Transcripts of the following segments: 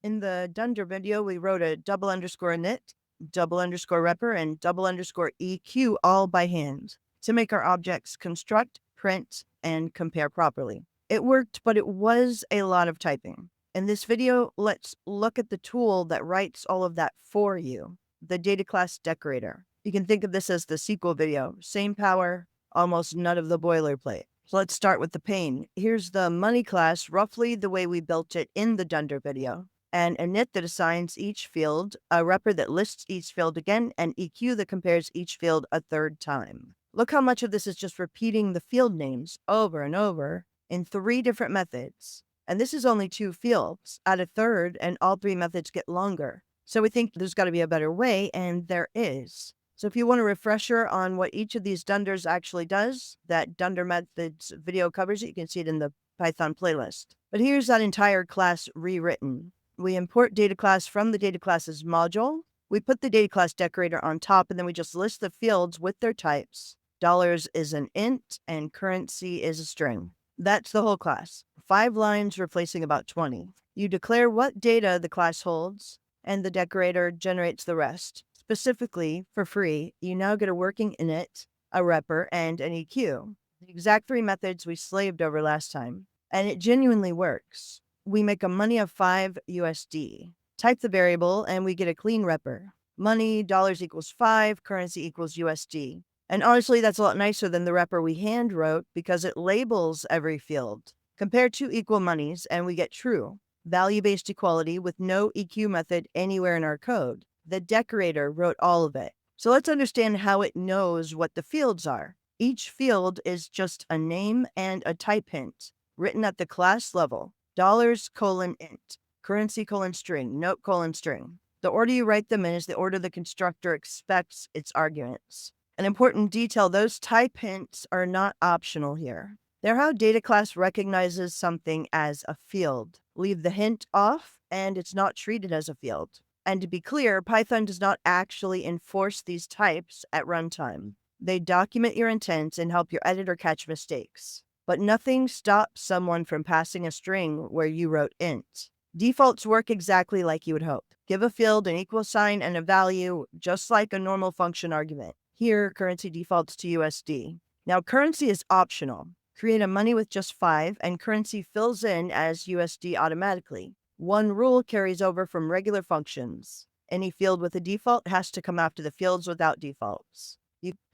In the dunder video, we wrote a double underscore init, double underscore repr, and double underscore EQ all by hand to make our objects construct, print, and compare properly. It worked, but it was a lot of typing. In this video, let's look at the tool that writes all of that for you, the dataclass decorator. You can think of this as the sequel video, same power, almost none of the boilerplate. So let's start with the pane. Here's the money class, roughly the way we built it in the dunder video. An init that assigns each field, a repr that lists each field again, and EQ that compares each field a third time. Look how much of this is just repeating the field names over and over in 3 different methods. And this is only 2 fields. Add a third, and all 3 methods get longer. So we think there's got to be a better way, and there is. So if you want a refresher on what each of these dunders actually does, that dunder methods video covers it. You can see it in the Python playlist. But here's that entire class rewritten. We import data class from the data classes module. We put the data class decorator on top, and then we just list the fields with their types. Dollars is an int, and currency is a string. That's the whole class. 5 lines replacing about 20. You declare what data the class holds, and the decorator generates the rest. Specifically, for free, you now get a working init, a repr, and an EQ. The exact 3 methods we slaved over last time. And it genuinely works. We make a money of 5 USD. Type the variable, and we get a clean repr. Money, dollars equals 5, currency equals USD. And honestly, that's a lot nicer than the repr we hand wrote because it labels every field. Compare 2 equal monies, and we get true. Value-based equality with no EQ method anywhere in our code. The decorator wrote all of it. So let's understand how it knows what the fields are. Each field is just a name and a type hint written at the class level. Dollars : int, currency : string, note : string. The order you write them in is the order the constructor expects its arguments. An important detail, those type hints are not optional here. They're how data class recognizes something as a field. Leave the hint off, and it's not treated as a field. And to be clear, Python does not actually enforce these types at runtime. They document your intent and help your editor catch mistakes. But nothing stops someone from passing a string where you wrote int. Defaults work exactly like you would hope. Give a field an equal sign and a value, just like a normal function argument. Here, currency defaults to USD. Now, currency is optional. Create a money with just 5, and currency fills in as USD automatically. One rule carries over from regular functions. Any field with a default has to come after the fields without defaults.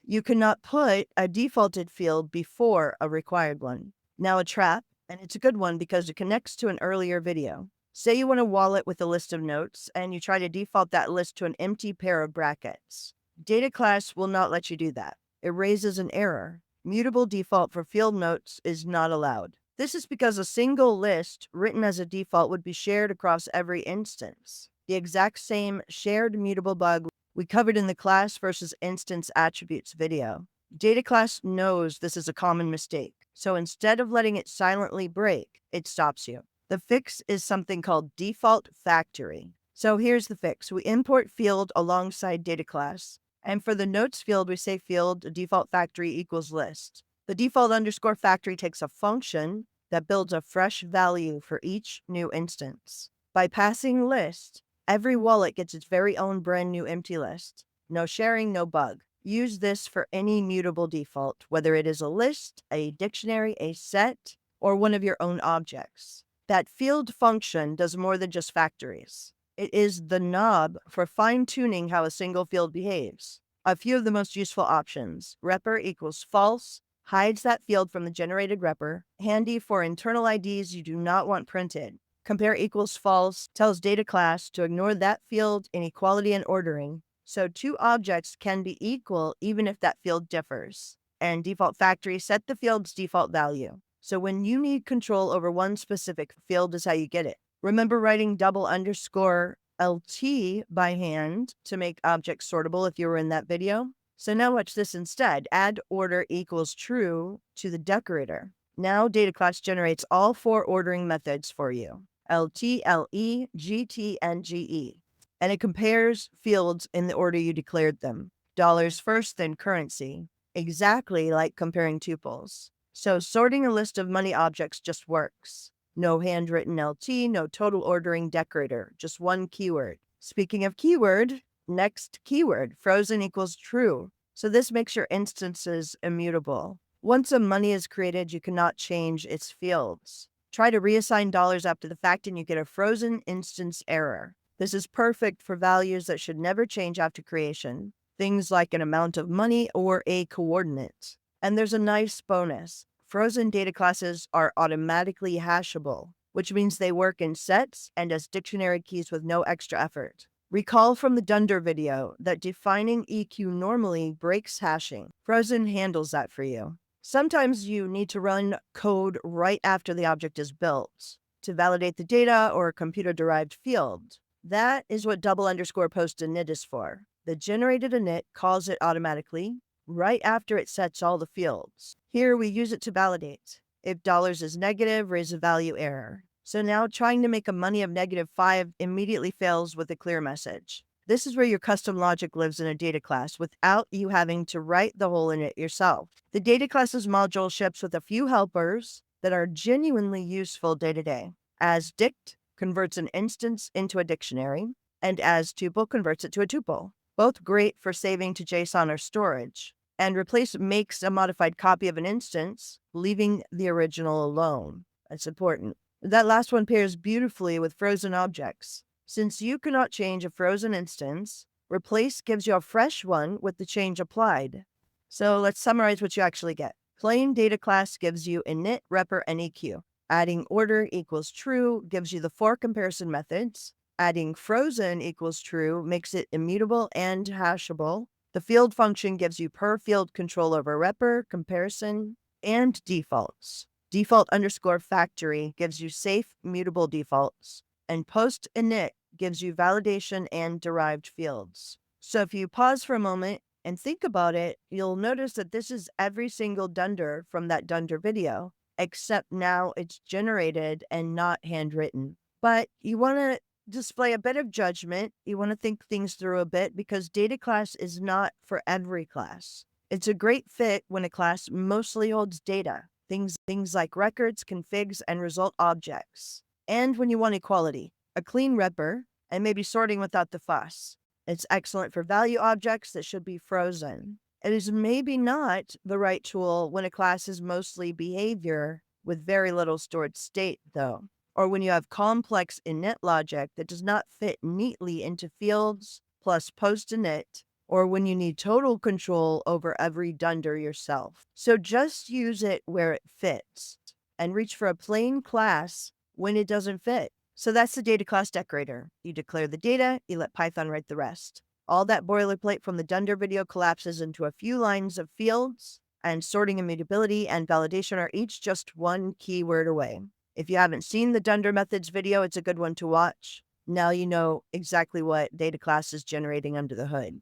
You cannot put a defaulted field before a required one. Now a trap, and it's a good one because it connects to an earlier video. Say you want a wallet with a list of notes, and you try to default that list to an empty pair of brackets. Data class will not let you do that. It raises an error. Mutable default for field notes is not allowed. This is because a single list written as a default would be shared across every instance. The exact same shared mutable bug we covered in the class versus instance attributes video. Data class knows this is a common mistake, so instead of letting it silently break, it stops you. The fix is something called default factory. So here's the fix. We import field alongside data class, and for the notes field, we say field default factory equals list. The default underscore factory takes a function that builds a fresh value for each new instance. By passing list, every wallet gets its very own brand new empty list. No sharing, no bug. Use this for any mutable default, whether it is a list, a dictionary, a set, or one of your own objects. That field function does more than just factories. It is the knob for fine-tuning how a single field behaves. A few of the most useful options. Repr equals false, hides that field from the generated repr, handy for internal IDs you do not want printed. Compare equals false tells data class to ignore that field in equality and ordering, so 2 objects can be equal even if that field differs. And default factory set the field's default value. So when you need control over one specific field is how you get it. Remember writing double underscore LT by hand to make objects sortable if you were in that video? So now watch this instead. Add order equals true to the decorator. Now data class generates all 4 ordering methods for you. LT, LE, GT, and GE. And it compares fields in the order you declared them. Dollars first, then currency. Exactly like comparing tuples. So sorting a list of money objects just works. No handwritten LT, no total ordering decorator, just one keyword. Speaking of keyword, next keyword, frozen equals true. So this makes your instances immutable. Once a money is created, you cannot change its fields. Try to reassign dollars after the fact and you get a frozen instance error. This is perfect for values that should never change after creation, things like an amount of money or a coordinate. And there's a nice bonus. Frozen data classes are automatically hashable, which means they work in sets and as dictionary keys with no extra effort. Recall from the dunder video that defining EQ normally breaks hashing. Frozen handles that for you. Sometimes you need to run code right after the object is built to validate the data or a computer-derived field. That is what _post init is for. The generated init calls it automatically right after it sets all the fields. Here we use it to validate. If dollars is negative, raise a value error. So now trying to make a money of -5 immediately fails with a clear message. This is where your custom logic lives in a data class without you having to write the whole init yourself. The data class's module ships with a few helpers that are genuinely useful day to day. Asdict converts an instance into a dictionary, and astuple converts it to a tuple. Both great for saving to JSON or storage. And replace makes a modified copy of an instance, leaving the original alone. That's important. That last one pairs beautifully with frozen objects. Since you cannot change a frozen instance, replace gives you a fresh one with the change applied. So let's summarize what you actually get. Plain data class gives you init, repr, and EQ. Adding order equals true gives you the 4 comparison methods. Adding frozen equals true makes it immutable and hashable. The field function gives you per field control over repr, comparison, and defaults. Default _ factory gives you safe, mutable defaults. And post init gives you validation and derived fields. So if you pause for a moment and think about it, you'll notice that this is every single dunder from that dunder video, except now it's generated and not handwritten. But you want to display a bit of judgment. You want to think things through a bit because data class is not for every class. It's a great fit when a class mostly holds data, things like records, configs, and result objects. And when you want equality, a clean repr, and maybe sorting without the fuss. It's excellent for value objects that should be frozen. It is maybe not the right tool when a class is mostly behavior with very little stored state, though. Or when you have complex init logic that does not fit neatly into fields plus post init, or when you need total control over every dunder yourself. So just use it where it fits and reach for a plain class when it doesn't fit. So that's the data class decorator. You declare the data, you let Python write the rest. All that boilerplate from the dunder video collapses into a few lines of fields, and sorting, immutability, and validation are each just one keyword away. If you haven't seen the dunder methods video, it's a good one to watch. Now you know exactly what data class is generating under the hood.